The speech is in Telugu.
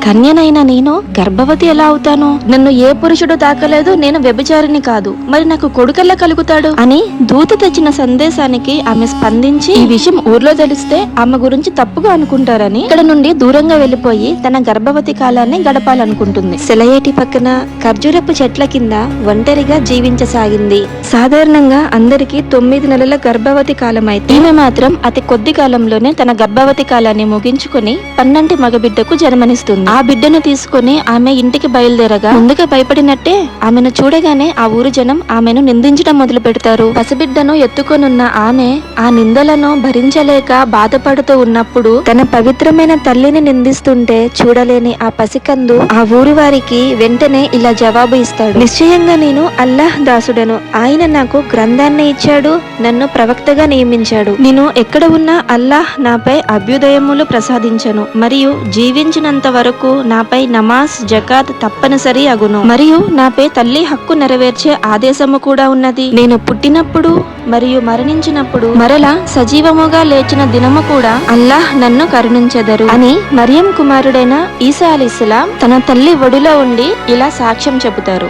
కన్యనైన నేను గర్భవతి ఎలా అవుతాను? నన్ను ఏ పురుషుడు తాకలేదు, నేను వ్యభిచారిని కాదు, మరి నాకు కొడుకెలా కలుగుతాడు అని దూత తెచ్చిన సందేశానికి ఆమె స్పందించి, ఈ విషయం ఊర్లో తెలిస్తే ఆమె గురించి తప్పుగా అనుకుంటారని ఇక్కడ నుండి దూరంగా వెళ్లిపోయి తన గర్భవతి కాలాన్ని గడపాలనుకుంటుంది. సెలయేటి పక్కన ఖర్జూరపు చెట్ల కింద ఒంటరిగా జీవించసాగింది. సాధారణంగా అందరికీ 9 నెలల గర్భవతి కాలం అయితే ఈమె మాత్రం అతి కొద్ది కాలంలోనే తన గర్భవతి కాలాన్ని ముగించుకుని 12 మగబిడ్డకు జన్మనిస్తుంది. ఆ బిడ్డను తీసుకుని ఆమె ఇంటికి బయలుదేరగా ముందుగా భయపడినట్టే ఆమెను చూడగానే ఆ ఊరు జనం ఆమెను నిందించడం మొదలు పెడతారు. పసిబిడ్డను ఎత్తుకొనున్న ఆమె ఆ నిందలను భరించలేక బాధపడుతూ ఉన్నప్పుడు తన పవిత్రమైన తల్లిని నిందిస్తుంటే చూడలేని ఆ పసికందు ఆ ఊరి వారికి వెంటనే ఇలా జవాబు ఇస్తాడు, నిశ్చయంగా నేను అల్లాహ్ దాసుడను. ఆయన నాకు గ్రంథాన్ని ఇచ్చాడు, నన్ను ప్రవక్తగా నియమించాడు. నేను ఎక్కడ ఉన్నా అల్లాహ్ నాపై అభ్యుదయములు ప్రసాదించను, మరియు జీవించినంత వరకు నాపై నమాజ్ జకాత్ తప్పనిసరి అగును, మరియు నాపై తల్లి హక్కు నెరవేర్చే ఆదేశము కూడా ఉన్నది. నేను పుట్టినప్పుడు మరియు మరణించినప్పుడు మరలా సజీవముగా లేచిన దినము కూడా అల్లాహ్ నన్ను కరుణించెదరు అని మరియం కుమారుడైన ఈసా అలైహిస్సలాం తన తల్లి ఒడిలో ఉండి ఇలా సాక్ష్యం చెబుతారు.